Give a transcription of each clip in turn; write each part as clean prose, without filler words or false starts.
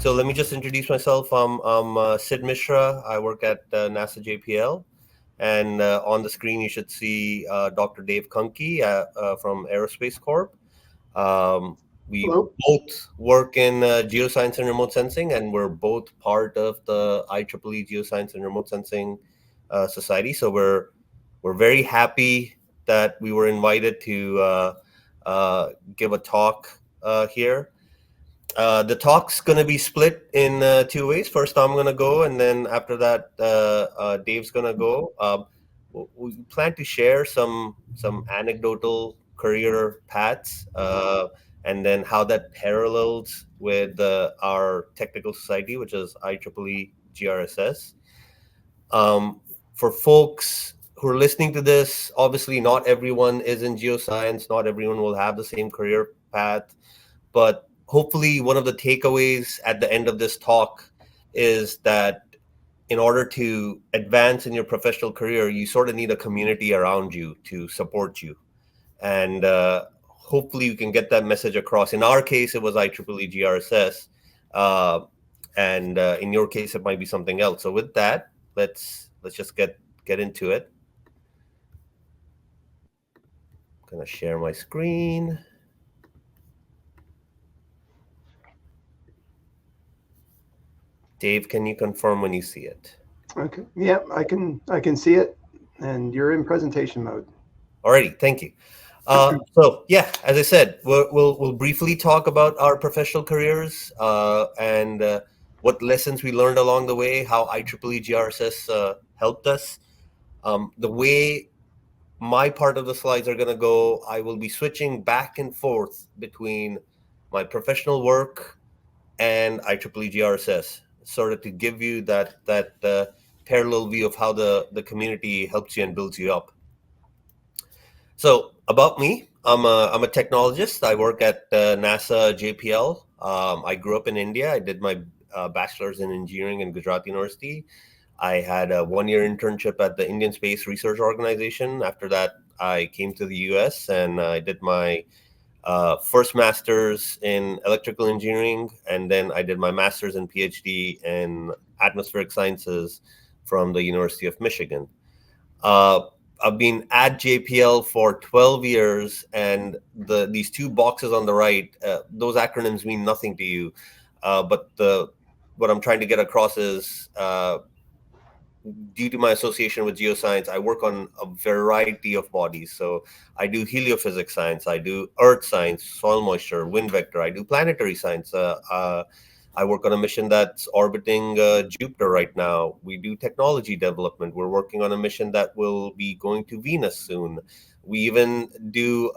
So let me just introduce myself. I'm Sid Misra. I work at NASA JPL. And on the screen, you should see Dr. Dave Kunkee from Aerospace Corp. We Hello. both work in geoscience and remote sensing, and we're both part of the IEEE Geoscience and Remote Sensing Society. So we're very happy that we were invited to give a talk here. The talk's going to be split in two ways. First, I'm going to go, and then after that, Dave's going to go. We plan to share some anecdotal career paths, and then how that parallels with our technical society, which is IEEE GRSS. For folks who are listening to this, obviously not everyone is in geoscience, not everyone will have the same career path, but hopefully one of the takeaways at the end of this talk is that in order to advance in your professional career, you sort of need a community around you to support you. And hopefully you can get that message across. In our case, it was IEEE GRSS. And in your case, it might be something else. So with that, let's just get into it. I'm going to share my screen. Dave, can you confirm when you see it? Okay. Yeah, I can see it, and you're in presentation mode. Alrighty, thank you. So yeah, as I said, we'll briefly talk about our professional careers and what lessons we learned along the way, how IEEE GRSS helped us. The way my part of the slides are going to go, I will be switching back and forth between my professional work and IEEE GRSS, sort of to give you that parallel view of how the community helps you and builds you up. So about me, I'm a technologist. I work at NASA JPL. I grew up in India. I did my bachelor's in engineering in Gujarat University. I had a one-year internship at the Indian Space Research Organization. After that, I came to the US and I did my first master's in electrical engineering, and then I did my master's and PhD in atmospheric sciences from the University of Michigan. Uh, I've been at JPL for 12 years, and these two boxes on the right, those acronyms mean nothing to you. But what I'm trying to get across is due to my association with geoscience, I work on a variety of bodies. So I do heliophysics science, I do earth science, soil moisture, wind vector, I do planetary science. I work on a mission that's orbiting Jupiter right now. We do technology development. We're working on a mission that will be going to Venus soon. We even do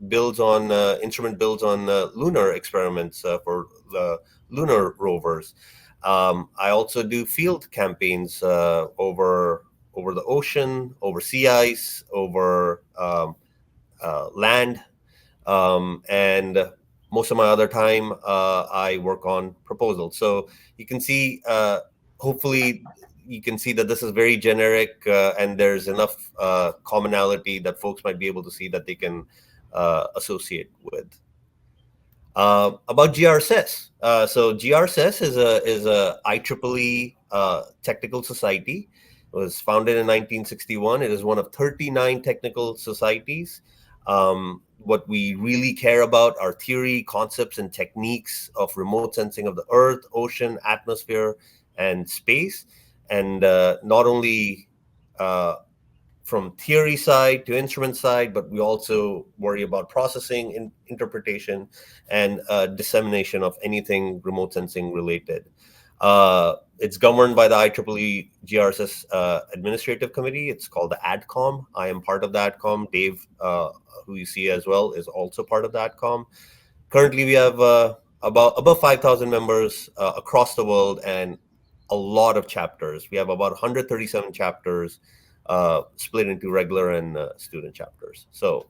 builds on instrument builds on lunar experiments for the lunar rovers. I also do field campaigns over the ocean, over sea ice, over land, and most of my other time I work on proposals. So you can see, hopefully, you can see that this is very generic, and there's enough commonality that folks might be able to see that they can associate with. About GRSS. So GRSS is a IEEE technical society. It was founded in 1961. It is one of 39 technical societies. What we really care about are theory, concepts, and techniques of remote sensing of the Earth, ocean, atmosphere, and space. And not only from theory side to instrument side, but we also worry about processing, interpretation, and dissemination of anything remote sensing related. It's governed by the IEEE GRSS Administrative Committee. It's called the ADCOM. I am part of the ADCOM. Dave, who you see as well, is also part of the ADCOM. Currently, we have about above 5,000 members across the world and a lot of chapters. We have about 137 chapters split into regular and student chapters. So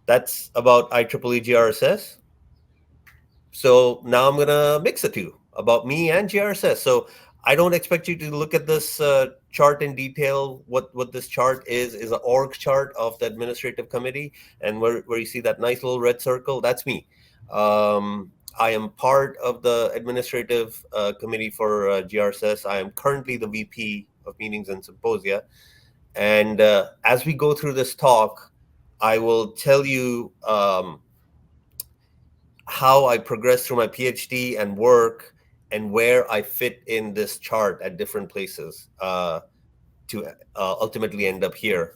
that's about IEEE GRSS. So now I'm gonna mix the two about me and GRSS. So I don't expect you to look at this chart in detail. What this chart is an org chart of the administrative committee, and where you see that nice little red circle, that's me. I am part of the administrative committee for GRSS. I am currently the VP of Meetings and Symposia. And as we go through this talk, I will tell you how I progressed through my PhD and work and where I fit in this chart at different places to ultimately end up here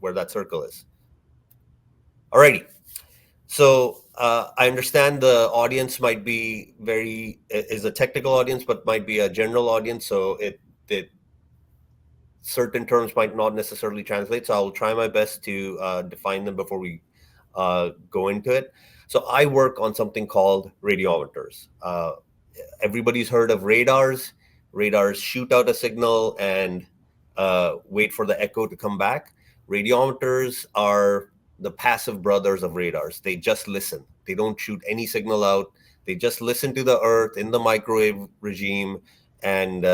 where that circle is. Alrighty. So I understand the audience might be is a technical audience, but might be a general audience. So it certain terms might not necessarily translate. So I'll try my best to define them before we go into it. So I work on something called radiometers. Everybody's heard of radars. Radars shoot out a signal and wait for the echo to come back. Radiometers are the passive brothers of radars. They just listen. They don't shoot any signal out. They just listen to the Earth in the microwave regime and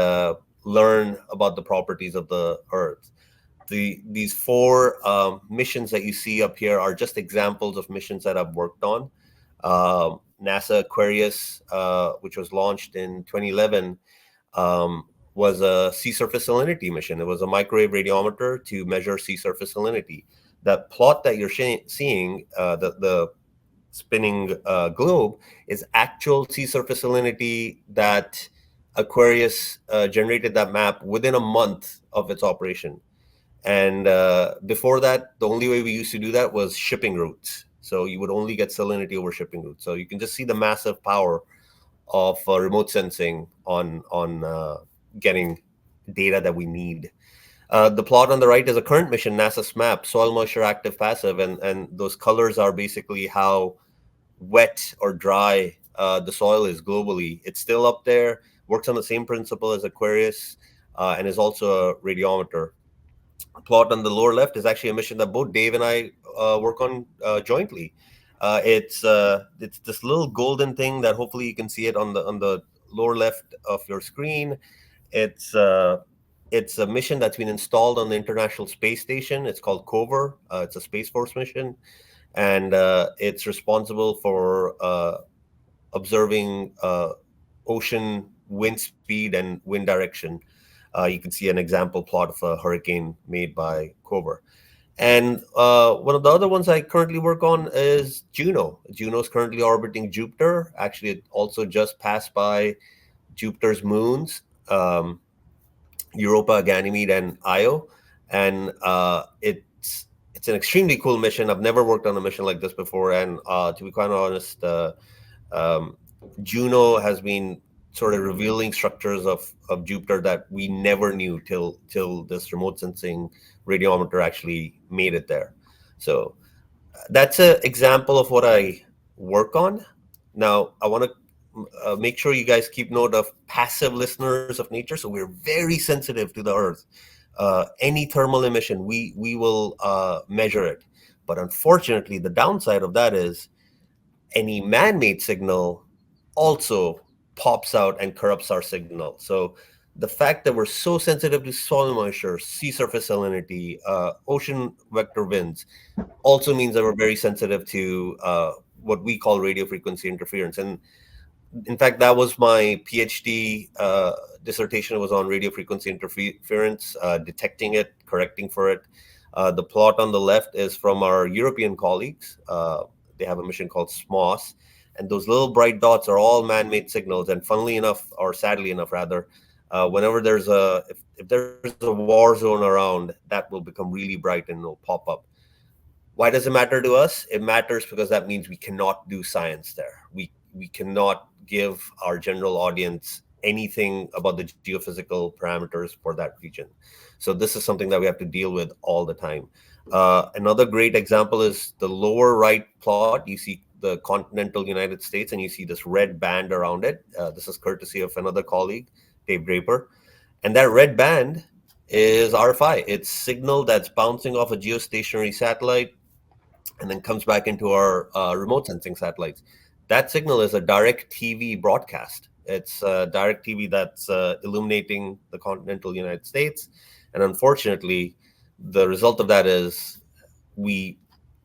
learn about the properties of the Earth. These four missions that you see up here are just examples of missions that I've worked on. NASA Aquarius, which was launched in 2011, was a sea surface salinity mission. It was a microwave radiometer to measure sea surface salinity. That plot that you're seeing, the spinning globe, is actual sea surface salinity that Aquarius generated that map within a month of its operation. And before that, the only way we used to do that was shipping routes. So you would only get salinity over shipping routes. So you can just see the massive power of remote sensing on getting data that we need. The plot on the right is a current mission, NASA SMAP, soil moisture active passive, and those colors are basically how wet or dry the soil is globally. It's still up there, works on the same principle as Aquarius, and is also a radiometer. Plot on the lower left is actually a mission that both Dave and I work on jointly. It's this little golden thing that hopefully you can see it on the lower left of your screen. It's it's a mission that's been installed on the International Space Station. It's called COVER. It's a Space Force mission, and it's responsible for observing ocean wind speed and wind direction. You can see an example plot of a hurricane made by COVER. And one of the other ones I currently work on is Juno. Juno is currently orbiting Jupiter. Actually, it also just passed by Jupiter's moons, Europa, Ganymede, and Io. And it's an extremely cool mission. I've never worked on a mission like this before. And to be quite honest, um, Juno has been sort of revealing structures of Jupiter that we never knew till this remote sensing radiometer actually made it there. So that's an example of what I work on. Now I want to make sure you guys keep note of passive listeners of nature. So we're very sensitive to the Earth. Any thermal emission, we will measure it. But unfortunately, the downside of that is any man-made signal also pops out and corrupts our signal. So the fact that we're so sensitive to soil moisture, sea surface salinity, ocean vector winds, also means that we're very sensitive to what we call radio frequency interference. And in fact, that was my PhD dissertation. It was on radio frequency interference, detecting it, correcting for it. The plot on the left is from our European colleagues. They have a mission called SMOS, and those little bright dots are all man-made signals. And funnily enough, or sadly enough, rather, whenever there's if there's a war zone around, that will become really bright and it'll pop up. Why does it matter to us? It matters because that means we cannot do science there. We cannot give our general audience anything about the geophysical parameters for that region. So this is something that we have to deal with all the time. Another great example is the lower right plot. You see the continental United States, and you see this red band around it. This is courtesy of another colleague, Dave Draper. And that red band is RFI. It's signal that's bouncing off a geostationary satellite and then comes back into our remote sensing satellites. That signal is a direct TV broadcast. It's direct TV that's illuminating the continental United States. And unfortunately, the result of that is we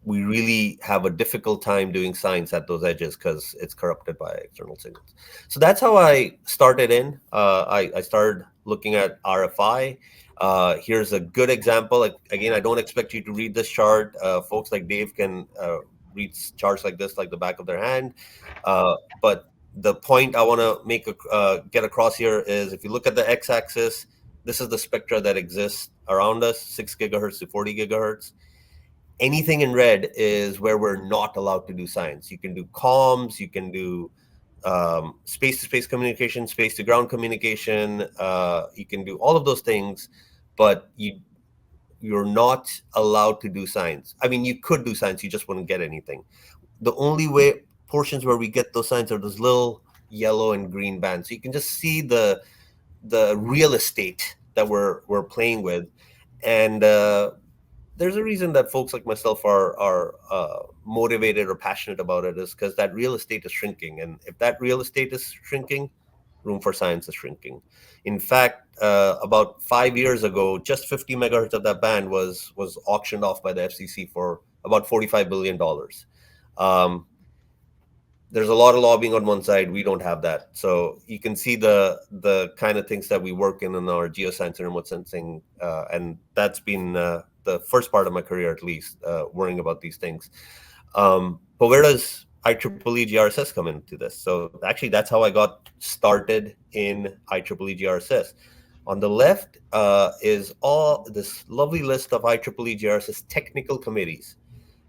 we really have a difficult time doing science at those edges because it's corrupted by external signals. So that's how I started in. I started looking at RFI. Here's a good example. Like, again, I don't expect you to read this chart. Folks like Dave can read charts like this like the back of their hand. But the point I want to make get across here is, if you look at the x-axis, this is the spectra that exists around us, 6 gigahertz to 40 gigahertz. Anything in red is where we're not allowed to do science. You can do comms, you can do space-to-space communication, space-to-ground communication. You can do all of those things, but you're not allowed to do science. I mean, you could do science, you just wouldn't get anything. The only way portions where we get those science are those little yellow and green bands. So you can just see the real estate that we're playing with, and there's a reason that folks like myself are motivated or passionate about it, is because that real estate is shrinking, and if that real estate is shrinking, room for science is shrinking. In fact, about 5 years ago, just 50 megahertz of that band was auctioned off by the FCC for about $45 billion. There's a lot of lobbying on one side. We don't have that. So you can see the kind of things that we work in our geoscience and remote sensing, and that's been the first part of my career, at least, worrying about these things. But where does IEEE GRSS come into this? So actually, that's how I got started in IEEE GRSS. On the left is all this lovely list of IEEE GRSS technical committees.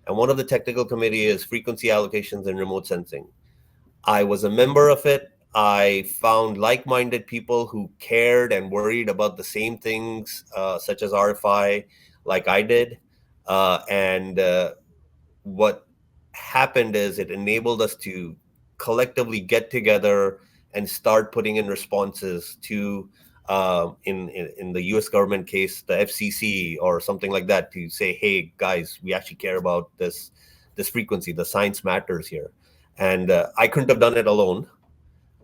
And one of the technical committee is frequency allocations and remote sensing. I was a member of it. I found like-minded people who cared and worried about the same things, such as RFI, like I did. And what happened is it enabled us to collectively get together and start putting in responses to, in the U.S. government case, the FCC or something like that, to say, hey guys, we actually care about this frequency. The science matters here, and I couldn't have done it alone.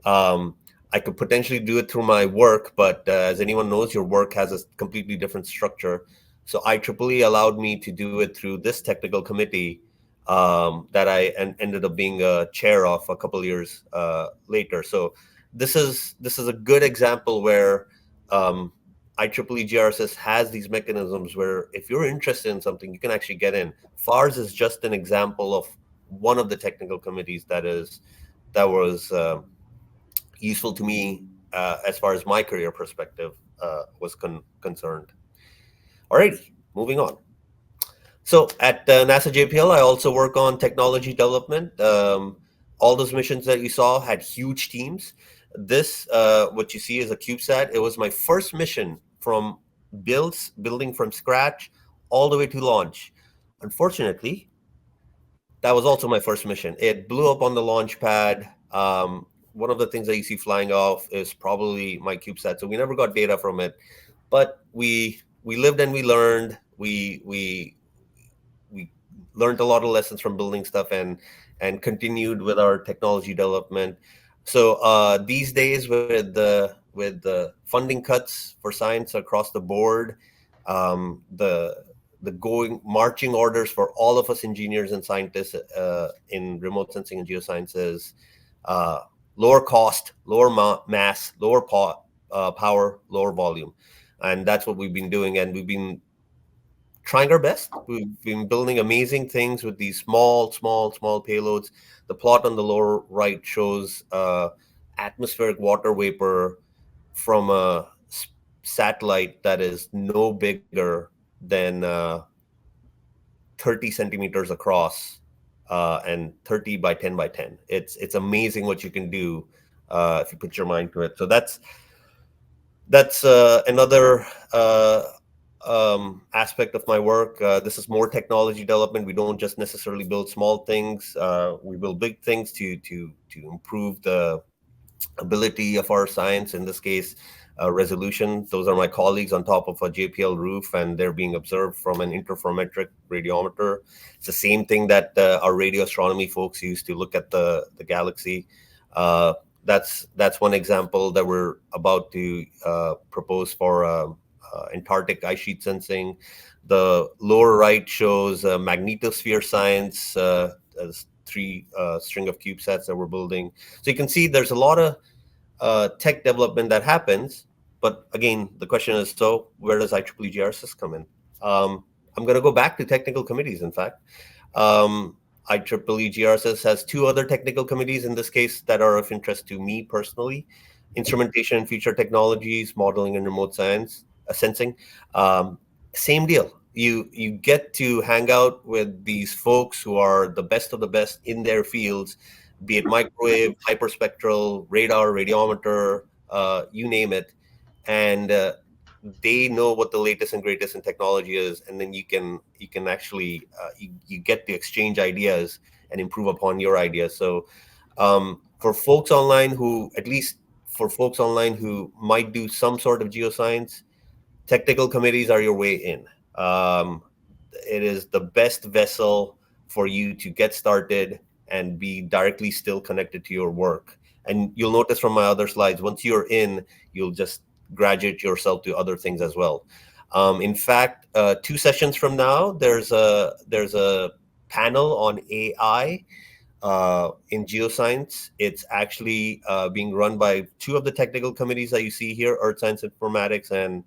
I could potentially do it through my work, but as anyone knows, your work has a completely different structure. So IEEE allowed me to do it through this technical committee that I ended up being a chair of a couple of years later. So this is a good example where IEEE GRSS has these mechanisms where if you're interested in something, you can actually get in. FARS is just an example of one of the technical committees that was useful to me as far as my career perspective was concerned. Alrighty, moving on. So at NASA JPL, I also work on technology development. All those missions that you saw had huge teams. This, what you see is a CubeSat. It was my first mission from building from scratch all the way to launch. Unfortunately, that was also my first mission. It blew up on the launch pad. One of the things that you see flying off is probably my CubeSat. So we never got data from it, but we lived and we learned. We learned a lot of lessons from building stuff and continued with our technology development. So these days, with the funding cuts for science across the board, the going marching orders for all of us engineers and scientists in remote sensing and geosciences: lower cost, lower mass, lower power, lower volume, and that's what we've been doing. And we've been trying our best. We've been building amazing things with these small payloads. The plot on the lower right shows atmospheric water vapor from a satellite that is no bigger than 30 centimeters across and 30 by 10 by 10. It's amazing what you can do if you put your mind to it. So that's another aspect of my work. This is more technology development. We don't just necessarily build small things. We build big things to improve the ability of our science. In this case, resolution. Those are my colleagues on top of a JPL roof, and they're being observed from an interferometric radiometer. It's the same thing that our radio astronomy folks use to look at the galaxy. That's one example that we're about to propose for Antarctic ice sheet sensing. The lower right shows magnetosphere science, as three string of CubeSats that we're building. So you can see there's a lot of tech development that happens. But again, the question is, so where does IEEE GRSS come in? I'm going to go back to technical committees, in fact. IEEE GRSS has two other technical committees in this case that are of interest to me personally: instrumentation and future technologies, modeling and remote science, sensing. Um, Same deal. You get to hang out with these folks who are the best of the best in their fields, be it microwave, hyperspectral, radar, radiometer, you name it, and they know what the latest and greatest in technology is, and then you can actually you get to exchange ideas and improve upon your ideas. So for folks online who, at least for folks online who might do some sort of geoscience, technical committees are your way in. It is the best vessel for you to get started and be directly still connected to your work. And you'll notice from my other slides, once you're in, you'll just graduate yourself to other things as well. In fact, 2 sessions from now, there's a panel on AI in geoscience. It's actually being run by two of the technical committees that you see here: Earth Science Informatics and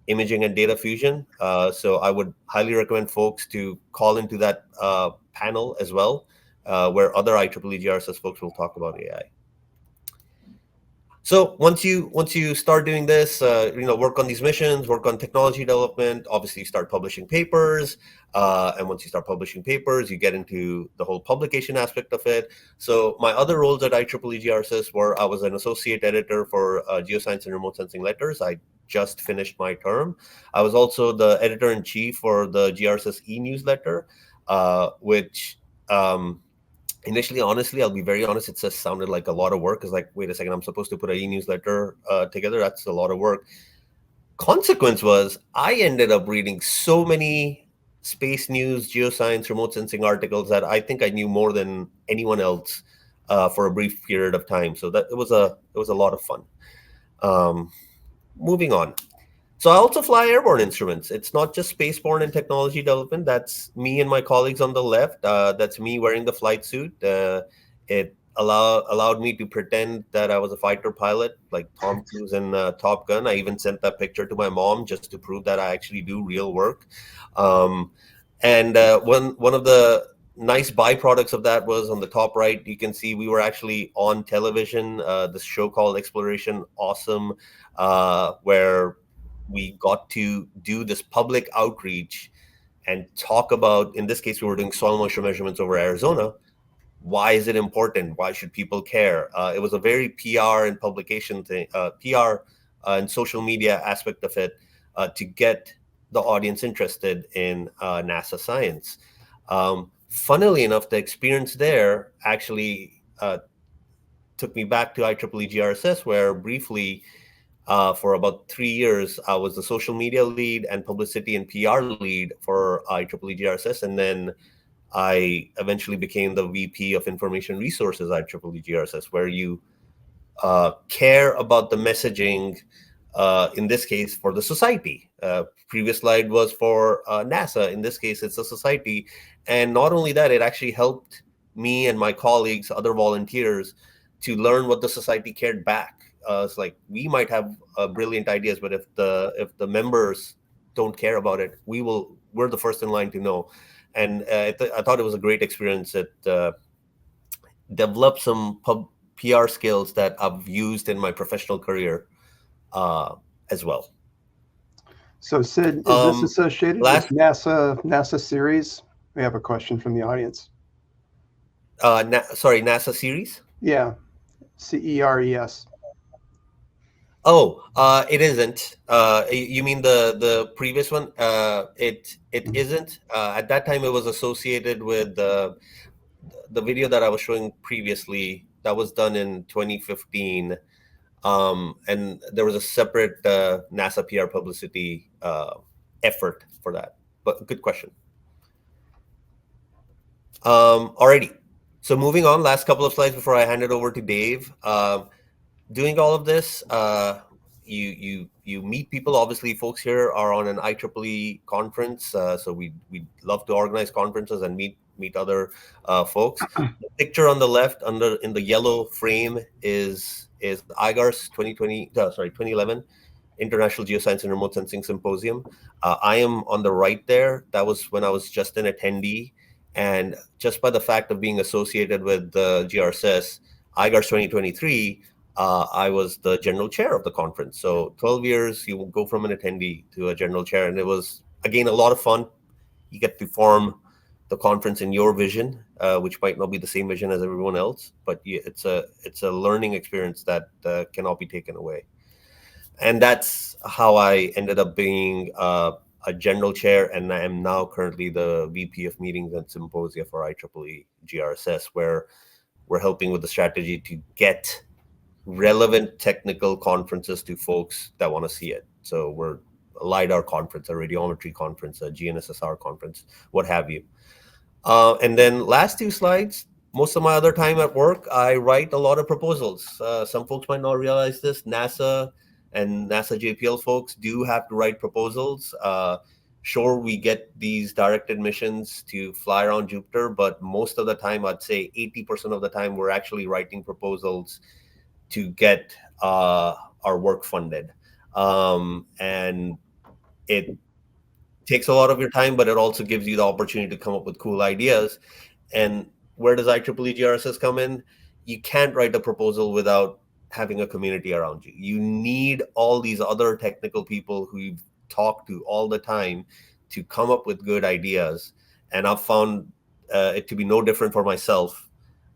Imaging and Data Fusion. So I would highly recommend folks to call into that panel as well, where other IEEE GRSS folks will talk about AI. So once you start doing this, work on these missions, work on technology development. Obviously, start publishing papers, and once you start publishing papers, you get into the whole publication aspect of it. So my other roles at IEEE GRSS were, I was an associate editor for Geoscience and Remote Sensing Letters. I just finished my term. I was also the editor in chief for the GRSS e-newsletter, which. Initially, honestly, I'll be very honest, it just sounded like a lot of work. It's like, wait a second, I'm supposed to put an e-newsletter together. That's a lot of work. Consequence was, I ended up reading so many space news, geoscience, remote sensing articles that I think I knew more than anyone else for a brief period of time. So that it was a lot of fun. Moving on. So I also fly airborne instruments. It's not just spaceborne and technology development. That's me and my colleagues on the left. That's me wearing the flight suit. It allowed me to pretend that I was a fighter pilot, like Tom Cruise in Top Gun. I even sent that picture to my mom just to prove that I actually do real work. Um, and one of the nice byproducts of that was, on the top right, you can see we were actually on television. This show called Exploration Awesome, where we got to do this public outreach and talk about, in this case, we were doing soil moisture measurements over Arizona. Why is it important? Why should people care? It was a very PR and publication thing, PR and social media aspect of it, to get the audience interested in NASA science. Funnily enough, the experience there actually took me back to IEEE GRSS, where briefly, for about 3 years, I was the social media lead and publicity and PR lead for IEEE GRSS, and then I eventually became the VP of Information Resources at IEEE GRSS, where you care about the messaging, in this case, for the society. Previous slide was for NASA. In this case, it's a society. And not only that, it actually helped me and my colleagues, other volunteers, to learn what the society cared back. It's like, we might have brilliant ideas, but if the members don't care about it, we're the first in line to know. And I thought it was a great experience. It developed some PR skills that I've used in my professional career as well. So Sid, is this Um, associated with Last, NASA series? We have a question from the audience. sorry, NASA series. Yeah, CERES. Oh, it isn't. You mean the previous one? It isn't. At that time, it was associated with the video that I was showing previously. That was done in 2015. And there was a separate NASA PR publicity effort for that. But good question. Alrighty. So moving on, last couple of slides before I hand it over to Dave. Doing all of this, you meet people. Obviously, folks here are on an IEEE conference, so we love to organize conferences and meet other folks. The picture on the left, under in the yellow frame, is IGARS 2020, 2011 International Geoscience and Remote Sensing Symposium. I am on the right there. That was when I was just an attendee, and just by the fact of being associated with the GRSS IGARS 2023. I was the general chair of the conference. So 12 years, you go from an attendee to a general chair. And it was, again, a lot of fun. You get to form the conference in your vision, which might not be the same vision as everyone else, but it's a learning experience that cannot be taken away. And that's how I ended up being a general chair, and I am now currently the VP of Meetings and Symposia for IEEE GRSS, where we're helping with the strategy to get relevant technical conferences to folks that want to see it. So we're a LiDAR conference, a radiometry conference, a GNSSR conference, what have you. And then last two slides, most of my other time at work, I write a lot of proposals. Some folks might not realize this. NASA and NASA JPL folks do have to write proposals. Sure, we get these directed missions to fly around Jupiter, but most of the time, I'd say 80% of the time, we're actually writing proposals to get our work funded. And it takes a lot of your time, but it also gives you the opportunity to come up with cool ideas. And where does IEEE GRSS come in? You can't write a proposal without having a community around you. You need all these other technical people who you talk to all the time to come up with good ideas. And I've found it to be no different for myself,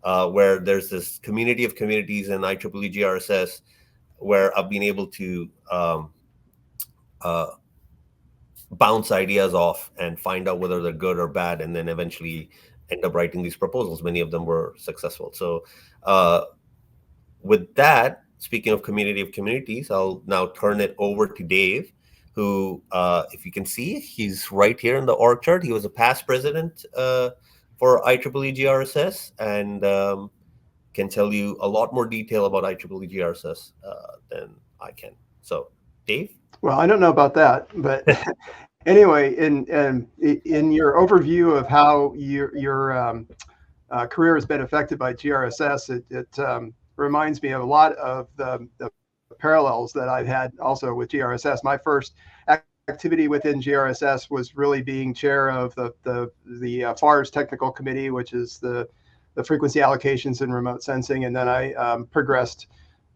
where there's this community of communities in IEEE GRSS where I've been able to bounce ideas off and find out whether they're good or bad, and then eventually end up writing these proposals. Many of them were successful. So with that, speaking of community of communities, I'll now turn it over to Dave, who, if you can see, he's right here in the org chart. He was a past president for IEEE GRSS, and can tell you a lot more detail about IEEE GRSS than I can. So, Dave? Well, I don't know about that, but anyway, in your overview of how your career has been affected by GRSS, it reminds me of a lot of the parallels that I've had also with GRSS. My first activity within GRSS was really being chair of the FARS Technical Committee, which is the frequency allocations and remote sensing, and then I progressed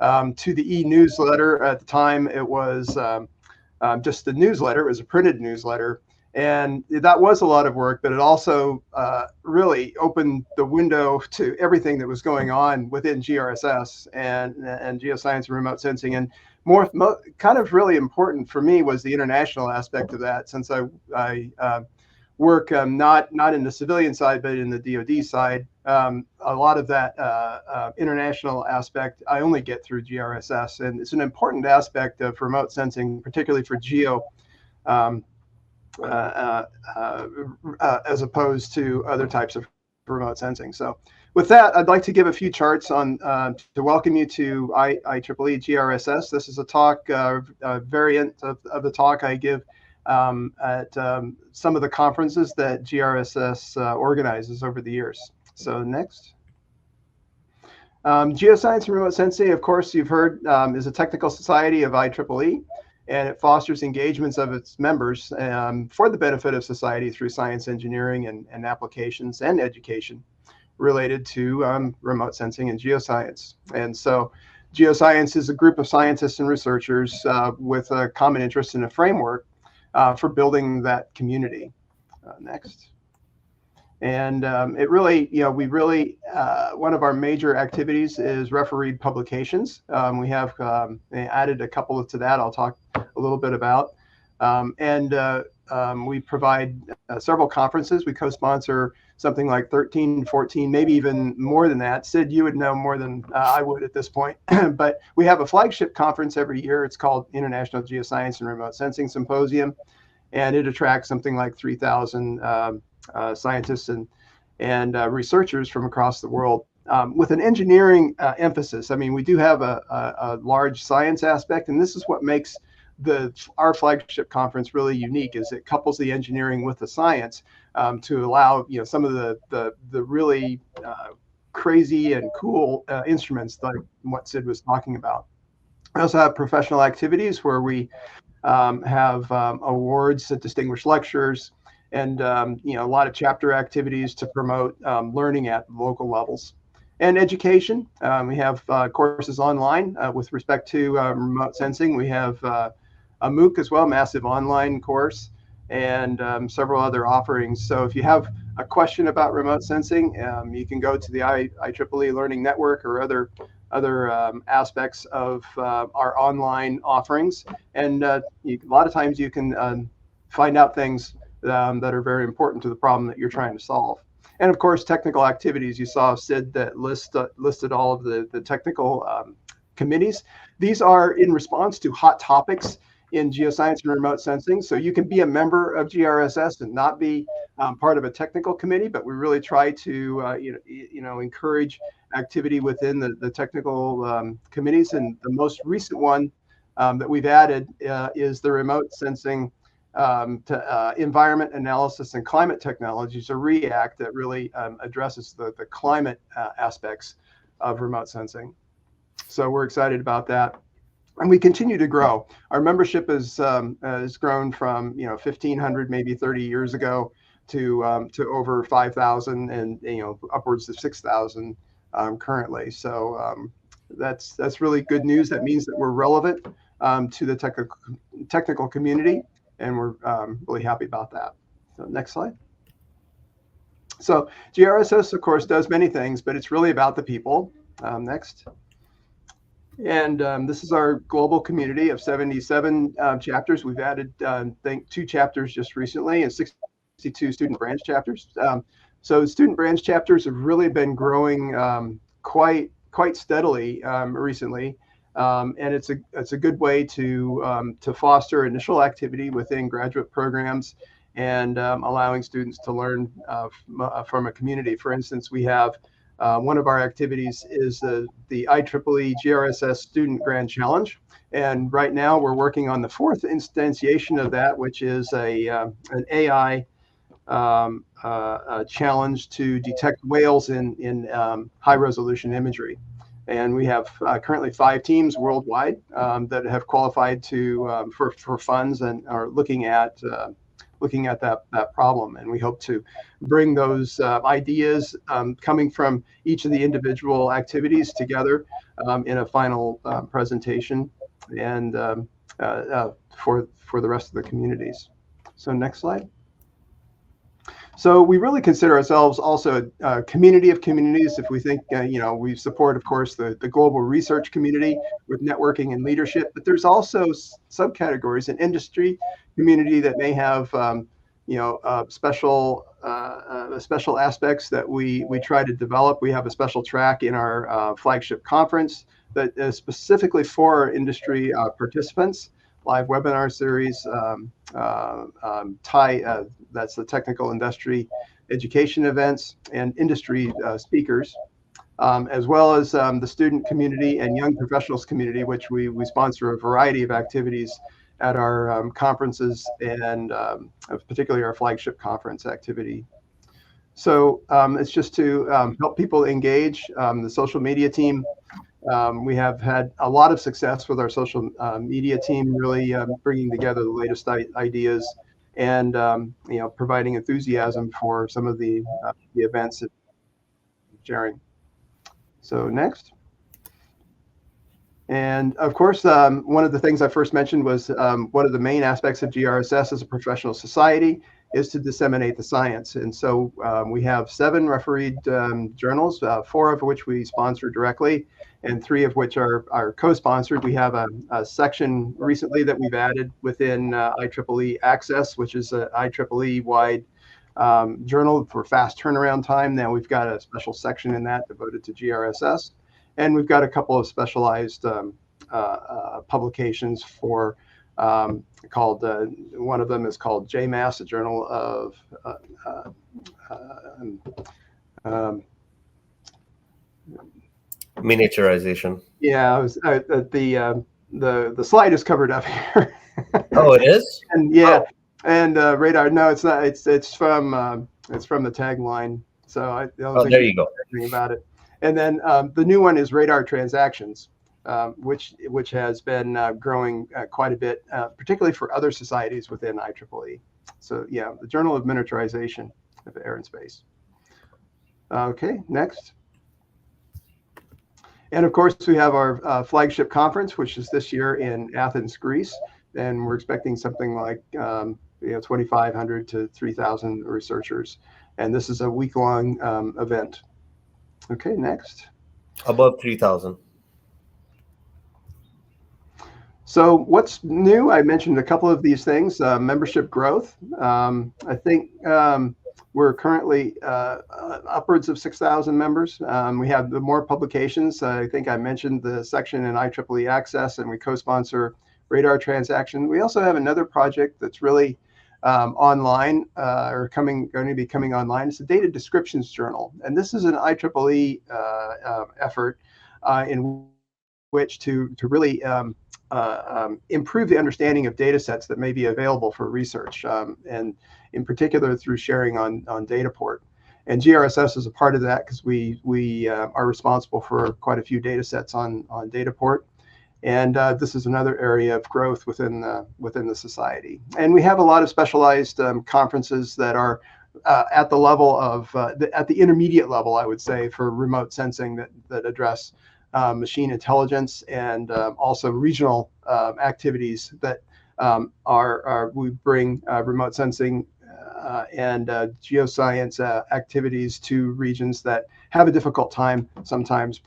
to the e-newsletter. At the time, it was just the newsletter. It was a printed newsletter, and that was a lot of work, but it also really opened the window to everything that was going on within GRSS and geoscience and remote sensing. And more kind of really important for me was the international aspect of that, since I work not in the civilian side, but in the DoD side. A lot of that international aspect I only get through GRSS, and it's an important aspect of remote sensing, particularly for geo, as opposed to other types of remote sensing. So with that, I'd like to give a few charts on to welcome you to IEEE GRSS. This is a talk, a variant of the talk I give at some of the conferences that GRSS organizes over the years. So next. Geoscience and Remote Sensing, of course, you've heard, is a technical society of IEEE, and it fosters engagements of its members for the benefit of society through science, engineering, and applications and education related to remote sensing and geoscience. And so geoscience is a group of scientists and researchers with a common interest in a framework for building that community. Next. And it really, we really, one of our major activities is refereed publications. We have added a couple to that I'll talk a little bit about. We provide several conferences. We co-sponsor something like 13, 14, maybe even more than that. Sid, you would know more than I would at this point. But we have a flagship conference every year. It's called International Geoscience and Remote Sensing Symposium, and it attracts something like 3,000 scientists and researchers from across the world. with an engineering emphasis. I mean, we do have a large science aspect, and this is what makes our flagship conference really unique. Is it couples the engineering with the science to allow some of the really crazy and cool instruments like what Sid was talking about. We also have professional activities where we have awards, distinguished lectures, and a lot of chapter activities to promote learning at local levels. And education, we have courses online with respect to remote sensing. We have a MOOC as well, massive online course, and several other offerings. So if you have a question about remote sensing, you can go to the IEEE Learning Network or other aspects of our online offerings. And a lot of times you can find out things that are very important to the problem that you're trying to solve. And of course, technical activities. You saw Sid that listed all of the technical committees. These are in response to hot topics in geoscience and remote sensing. So you can be a member of GRSS and not be part of a technical committee, but we really try to encourage activity within the technical committees. And the most recent one that we've added is the remote sensing to environment analysis and climate technologies, or REACT, that really addresses the climate aspects of remote sensing. So we're excited about that. And we continue to grow. Our membership has grown from 1,500 maybe 30 years ago to over 5,000 and upwards of 6,000 currently. So that's really good news. That means that we're relevant to the technical community, and we're really happy about that. So next slide. So GRSS, of course, does many things, but it's really about the people. Next. And this is our global community of 77 chapters. We've added, I think, 2 chapters just recently and 62 student branch chapters. So student branch chapters have really been growing quite steadily recently. And it's a good way to foster initial activity within graduate programs and allowing students to learn from a community. For instance, we have one of our activities is the IEEE GRSS Student Grand Challenge. And right now we're working on the 4th instantiation of that, which is an AI challenge to detect whales in high resolution imagery. And we have currently 5 teams worldwide that have qualified for funds and are looking at that problem. And we hope to bring those ideas coming from each of the individual activities together in a final presentation and for the rest of the communities. So next slide. So we really consider ourselves also a community of communities. If we think, we support, of course, the global research community with networking and leadership, but there's also subcategories in industry community that may have, special aspects that we try to develop. We have a special track in our flagship conference that is specifically for our industry participants. Live webinar series, that's the technical industry education events and industry speakers, as well as the student community and young professionals community, which we sponsor a variety of activities at our conferences and particularly our flagship conference activity. So it's just to help people engage. The social media team, we have had a lot of success with our social media team, really bringing together the latest ideas and providing enthusiasm for some of the events and sharing. So next. And of course, one of the things I first mentioned was one of the main aspects of GRSS as a professional society is to disseminate the science. And so we have 7 refereed journals, 4 of which we sponsor directly, and 3 of which are co-sponsored. We have a section recently that we've added within IEEE Access, which is an IEEE-wide journal for fast turnaround time. Now we've got a special section in that devoted to GRSS. And we've got a couple of specialized publications for called, one of them is called JMAS, a journal of Miniaturization. Yeah, I was the slide is covered up here. Oh, it is. And yeah, Oh, and radar. No, it's not. It's from the tagline. So I don't oh, think there you you go. know anything about it. And then the new one is radar transactions, which has been growing quite a bit, particularly for other societies within IEEE. So yeah, the Journal of Miniaturization of Air and Space. Okay, next. And of course, we have our flagship conference, which is this year in Athens, Greece, and we're expecting something like 2,500 to 3,000 researchers. And this is a week-long event. Okay, next. Above 3,000. So what's new? I mentioned a couple of these things. Membership growth. I think we're currently upwards of 6,000 members. We have the more publications. I think I mentioned the section in IEEE Access, and we co-sponsor Radar Transaction. We also have another project that's really online or going to be coming online. It's a data descriptions journal, and this is an IEEE effort in which to really improve the understanding of data sets that may be available for research, and in particular through sharing on Dataport. And GRSS is a part of that because we are responsible for quite a few data sets on Dataport. And this is another area of growth within the society. And we have a lot of specialized conferences that are at the level of at the intermediate level, I would say, for remote sensing that address machine intelligence, and also regional activities that we bring remote sensing and geoscience activities to regions that have a difficult time sometimes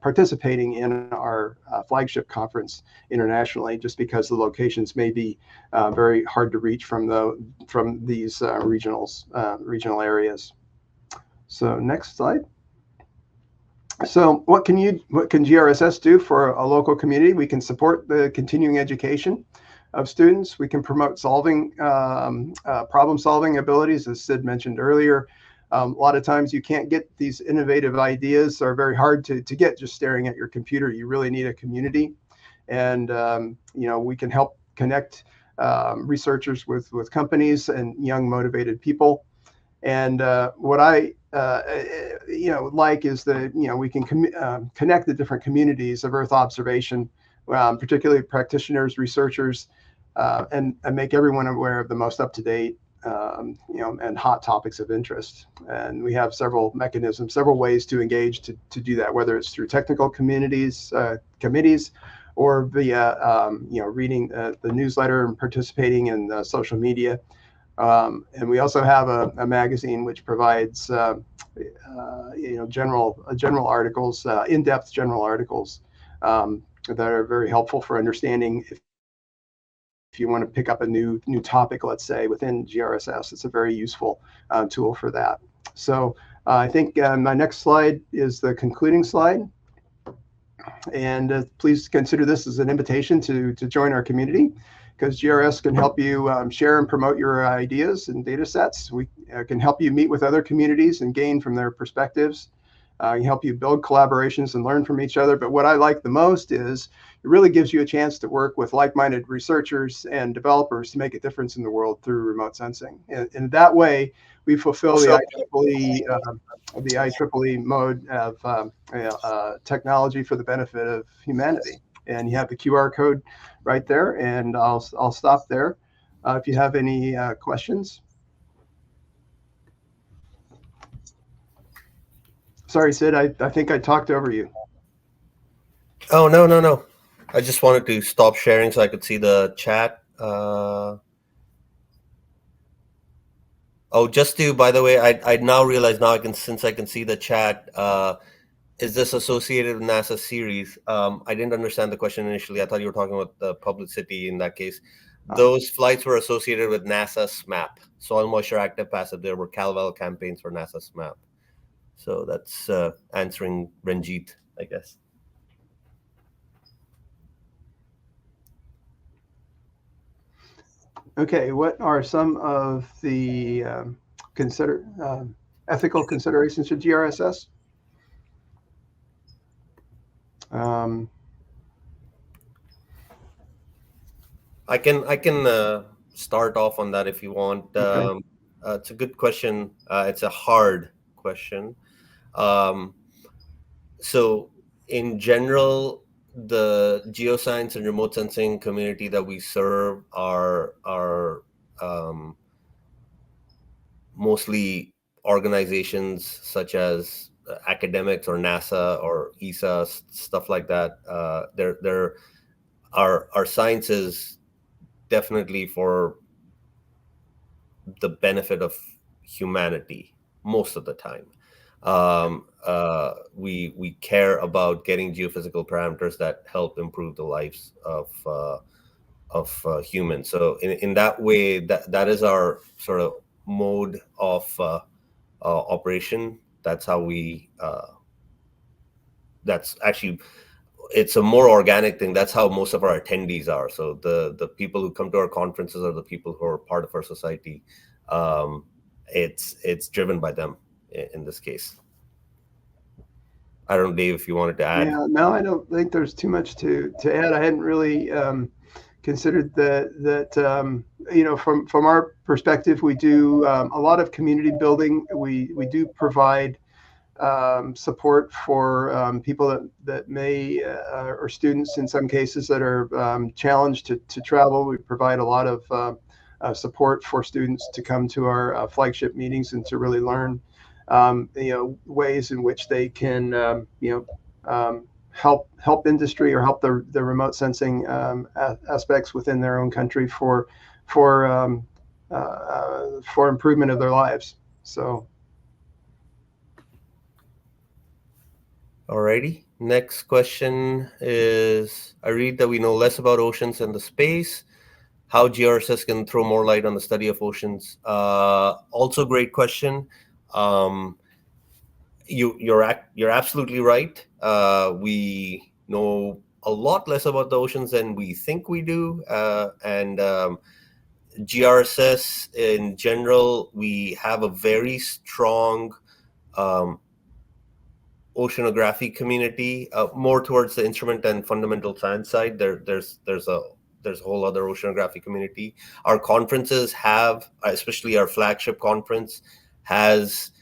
participating in our flagship conference internationally, just because the locations may be very hard to reach from these regional areas. So next slide. So what can GRSS do for a local community? We can support the continuing education of students. We can promote problem solving abilities, as Sid mentioned earlier. A lot of times you can't get these innovative ideas, are very hard to get just staring at your computer. You really need a community. And we can help connect researchers with companies and young motivated people. And what I like is that we can connect the different communities of Earth observation, particularly practitioners, researchers, and make everyone aware of the most up-to-date and hot topics of interest. And we have several mechanisms, several ways to engage to do that, whether it's through technical committees, or via reading the newsletter and participating in social media. And we also have a magazine which provides general articles, in-depth general articles that are very helpful for understanding if you want to pick up a new topic, let's say within GRSS. It's a very useful tool for that. So I think my next slide is the concluding slide. And please consider this as an invitation to join our community, because GRS can help you share and promote your ideas and data sets. We can help you meet with other communities and gain from their perspectives. Can help you build collaborations and learn from each other. But what I like the most is it really gives you a chance to work with like-minded researchers and developers to make a difference in the world through remote sensing. And that way, we fulfill the IEEE mode of technology for the benefit of humanity. And you have the QR code right there, and I'll stop there. If you have any questions. Sorry, Sid, I think I talked over you. Oh, no, no, no. I just wanted to stop sharing so I could see the chat. Just to, by the way, I now realize since I can see the chat, is this associated with NASA series? I didn't understand the question initially. I thought you were talking about the publicity in that case. Those flights were associated with NASA SMAP, Soil Moisture Active Passive. There were CalVal campaigns for NASA SMAP. So that's answering Ranjit, I guess. Okay, what are some of the ethical considerations to GRSS? Um, I can start off on that if you want. okay. It's a good question. It's a hard question. Um, so in general, the geoscience and remote sensing community that we serve are mostly organizations such as academics or NASA or ESA, stuff like that. There our science is definitely for the benefit of humanity most of the time. We care about getting geophysical parameters that help improve the lives of humans. So in that way, that is our sort of mode of operation. That's how we. That's actually it's a more organic thing. That's how most of our attendees are. So the people who come to our conferences are the people who are part of our society. Um, it's driven by them in this case. I don't know, Dave, if you wanted to add. Yeah, no, I don't think there's too much to add. I hadn't really considered that from our perspective, we do a lot of community building. We do provide support for people that may or students in some cases that are challenged to travel. We provide a lot of support for students to come to our flagship meetings and to really learn ways in which they can help industry or help the remote sensing aspects within their own country for for improvement of their lives. So. Alrighty. Next question is, I read that we know less about oceans and the space. How GRSS can throw more light on the study of oceans? Also, great question. Um, you're absolutely right. We know a lot less about the oceans than we think we do, and GRSS in general, we have a very strong um, oceanography community, more towards the instrument and fundamental science side. There's a whole other oceanography community. Our conferences have, especially our flagship conference, has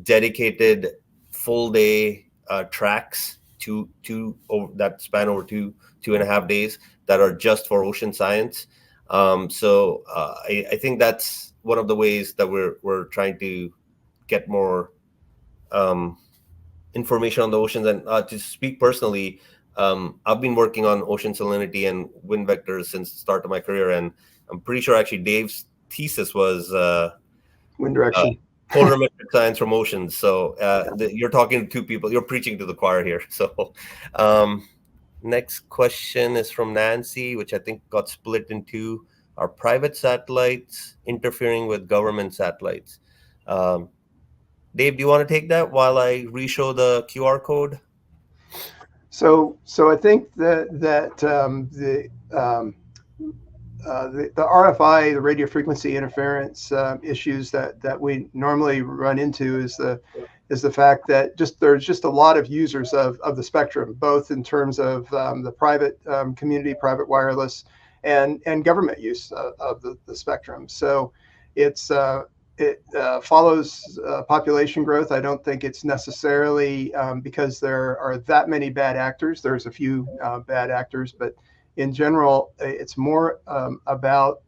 dedicated full day tracks that span over 2.5 days that are just for ocean science. I think that's one of the ways that we're trying to get more um, information on the oceans. And to speak personally, I've been working on ocean salinity and wind vectors since the start of my career, and I'm pretty sure actually Dave's thesis was Wind uh, direction. polarimetric science from oceans. So Yeah. you're talking to two people. You're preaching to the choir here. So um, next question is from Nancy, which I think got split into: are private satellites interfering with government satellites? Um, Dave, do you want to take that while I re-show the QR code? So I think the RFI, the radio frequency interference issues that we normally run into is the fact that there's just a lot of users of the spectrum, both in terms of the private community, private wireless, and government use of the spectrum. So it's it follows population growth. I don't think it's necessarily because there are that many bad actors. There's a few bad actors, but in general, it's more about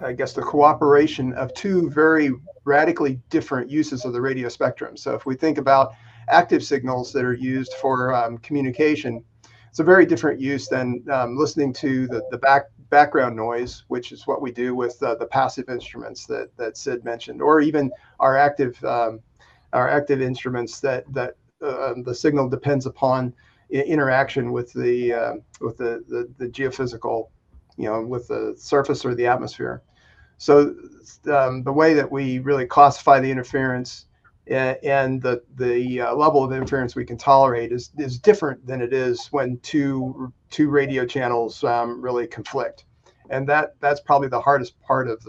I guess the cooperation of two very radically different uses of the radio spectrum. So if we think about active signals that are used for communication, it's a very different use than listening to the background noise, which is what we do with the passive instruments that Sid mentioned, or even our active instruments that the signal depends upon interaction with the geophysical, with the surface or the atmosphere. So the way that we really classify the interference and the level of interference we can tolerate is different than it is when two radio channels really conflict, and that's probably the hardest part of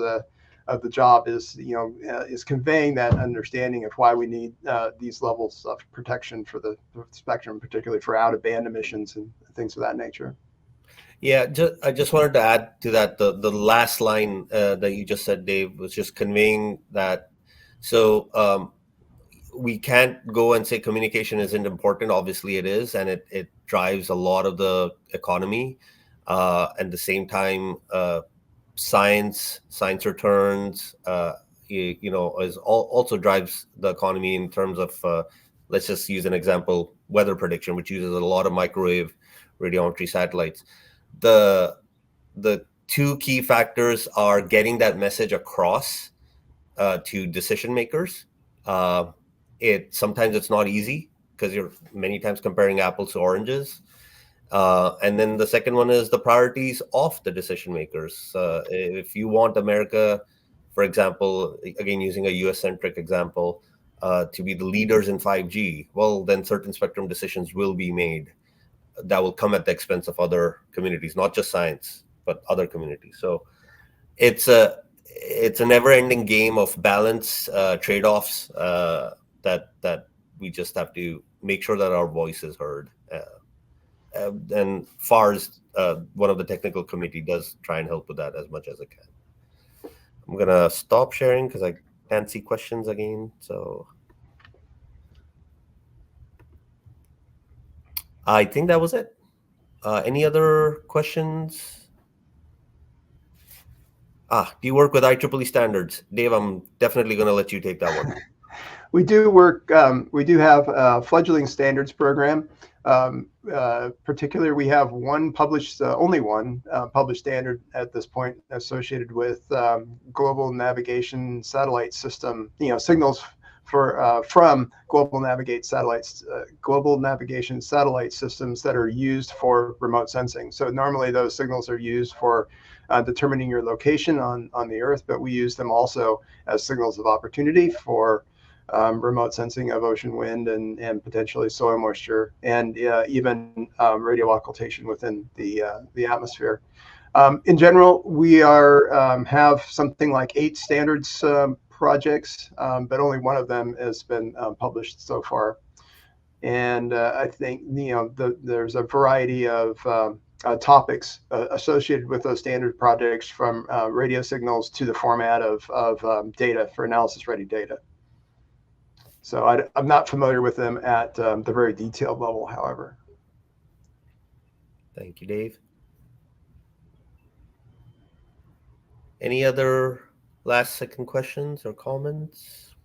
of the job is, is conveying that understanding of why we need these levels of protection for the spectrum, particularly for out of band emissions and things of that nature. Yeah, I just wanted to add to that, the last line that you just said, Dave, was just conveying that. So we can't go and say communication isn't important. Obviously, it is, and it drives a lot of the economy. At the same time, science returns, is also drives the economy in terms of, let's just use an example, weather prediction, which uses a lot of microwave radiometry satellites. The two key factors are getting that message across to decision makers. Sometimes it's not easy because you're many times comparing apples to oranges. And then the second one is the priorities of the decision makers. If you want America, for example, again using a US centric example, to be the leaders in 5G, well, then certain spectrum decisions will be made that will come at the expense of other communities, not just science, but other communities. So it's a never-ending game of balance, trade-offs, that we just have to make sure that our voice is heard. And FARS, one of the technical committee, does try and help with that as much as it can. I'm gonna stop sharing because I can't see questions again. So I think that was it. Any other questions? Do you work with IEEE standards? Dave, I'm definitely going to let you take that one. We do work, we do have a fledgling standards program. Particularly, we have one published, only one published standard at this point associated with global navigation satellite system, signals from global navigation satellite systems that are used for remote sensing. So normally those signals are used for determining your location on the Earth, but we use them also as signals of opportunity for remote sensing of ocean wind and potentially soil moisture, and even radio occultation within the atmosphere. In general, we have something like 8 standards projects, but only one of them has been published so far. And I think there's a variety of topics associated with those standard projects, from radio signals to the format of data for analysis-ready data. So I'm not familiar with them at the very detailed level, however. Thank you, Dave. Any other last-second questions or comments?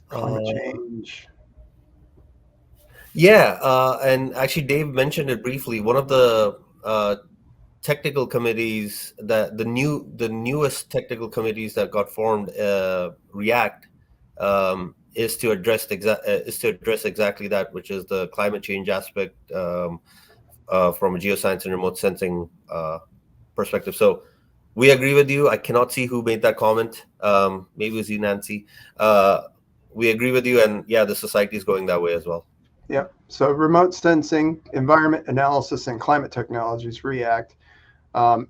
Climate change. Yeah, and actually, Dave mentioned it briefly. One of the technical committees that the newest technical committees that got formed, React, is to address exactly that, which is the climate change aspect, from a geoscience and remote sensing perspective. So we agree with you. I cannot see who made that comment. Maybe it was you, Nancy. We agree with you, and yeah, the society is going that way as well. Yeah. So remote sensing, environment analysis, and climate technologies, React.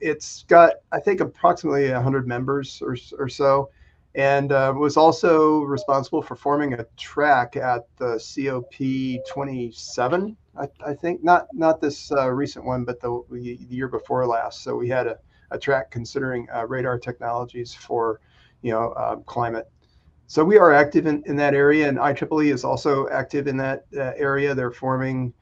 It's got, I think, approximately 100 members or so, and was also responsible for forming a track at the COP27. I think not this recent one, but the year before last. So we had a track considering radar technologies for climate. So we are active in that area, and IEEE is also active in that area. They're forming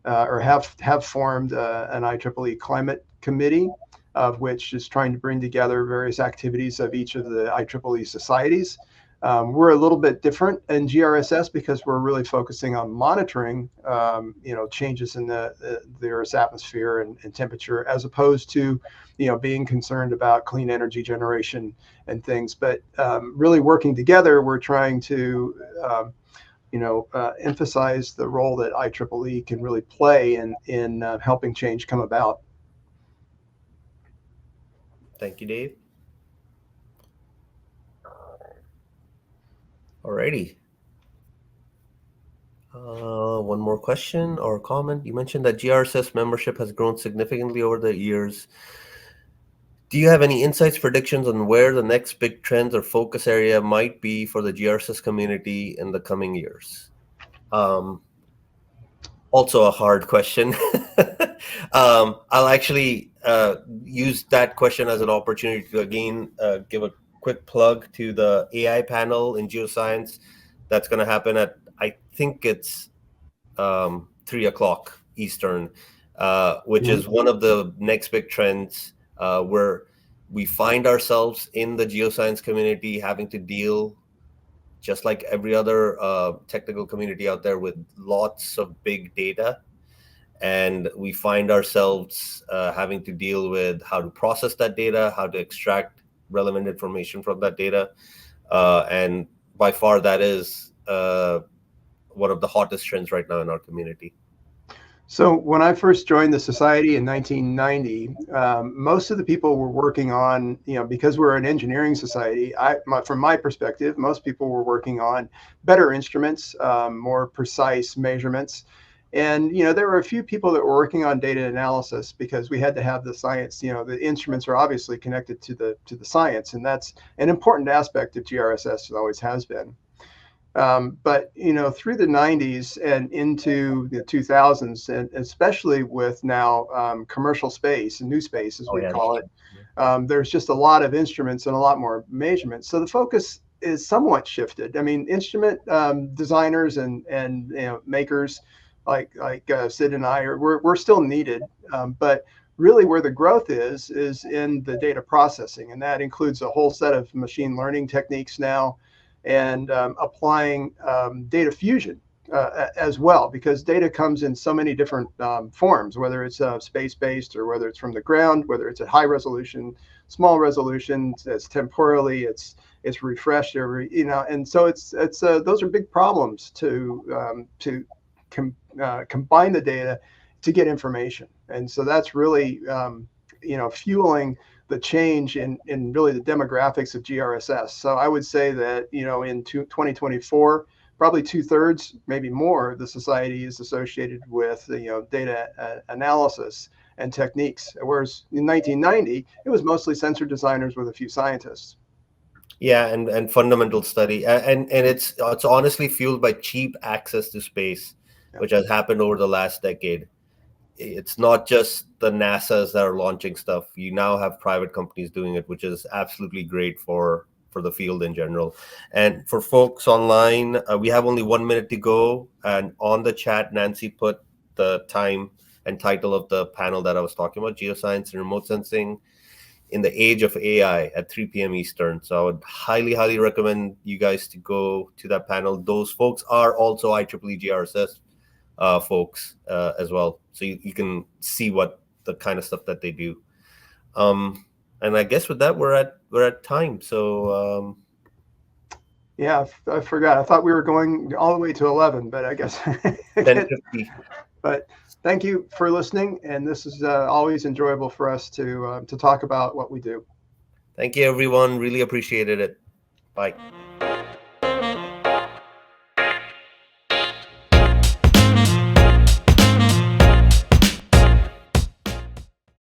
or have formed an IEEE climate committee, of which is trying to bring together various activities of each of the IEEE societies. We're a little bit different in GRSS because we're really focusing on monitoring, changes in the Earth's atmosphere and temperature, as opposed to, being concerned about clean energy generation and things. But really working together, we're trying to, emphasize the role that IEEE can really play in helping change come about. Thank you, Dave. Alrighty. One more question or comment. You mentioned that GRSS membership has grown significantly over the years. Do you have any insights, predictions on where the next big trends or focus area might be for the GRSS community in the coming years? Um, Also a hard question. I'll actually use that question as an opportunity to again give a quick plug to the AI panel in geoscience that's going to happen at, I think it's 3 o'clock Eastern, which is Mhm. one of the next big trends where we find ourselves in the geoscience community having to deal, just like every other technical community out there, with lots of big data. And we find ourselves having to deal with how to process that data, how to extract relevant information from that data. And by far, that is one of the hottest trends right now in our community. So when I first joined the society in 1990, most of the people were working on, because we're an engineering society, from my perspective, most people were working on better instruments, more precise measurements. And, there were a few people that were working on data analysis because we had to have the science, the instruments are obviously connected to the science. And that's an important aspect of GRSS, it always has been. But through the 90s and into the 2000s, and especially with now commercial space and new space, as Oh we yeah, call it, there's just a lot of instruments and a lot more measurements. So the focus is somewhat shifted. I mean, instrument designers and makers like Sid and I we're still needed, but really where the growth is in the data processing, and that includes a whole set of machine learning techniques now, and applying data fusion as well, because data comes in so many different forms, whether it's space-based or whether it's from the ground, whether it's at high resolution, small resolution, it's temporally, it's refreshed every, and so it's those are big problems to combine the data to get information, and so that's really fueling the change in really the demographics of GRSS. So I would say that, in 2024, probably 2/3, maybe more, of the society is associated with, data analysis and techniques. Whereas in 1990, it was mostly sensor designers with a few scientists. yeah, and fundamental study, and it's honestly fueled by cheap access to space, Yeah. which has happened over the last decade. It's not just the NASA's that are launching stuff. You now have private companies doing it, which is absolutely great for the field in general. And for folks online, we have only 1 minute to go. And on the chat, Nancy put the time and title of the panel that I was talking about: Geoscience and Remote Sensing in the Age of AI, at 3 p.m. Eastern. So I would highly, highly recommend you guys to go to that panel. Those folks are also IEEE GRSS folks as well. So you can see what the kind of stuff that they do. And I guess with that, we're at time. So Yeah, I forgot. I thought we were going all the way to 11, but I guess. 10:50. But thank you for listening, and this is always enjoyable for us to talk about what we do. Thank you, everyone. Really appreciated it. Bye.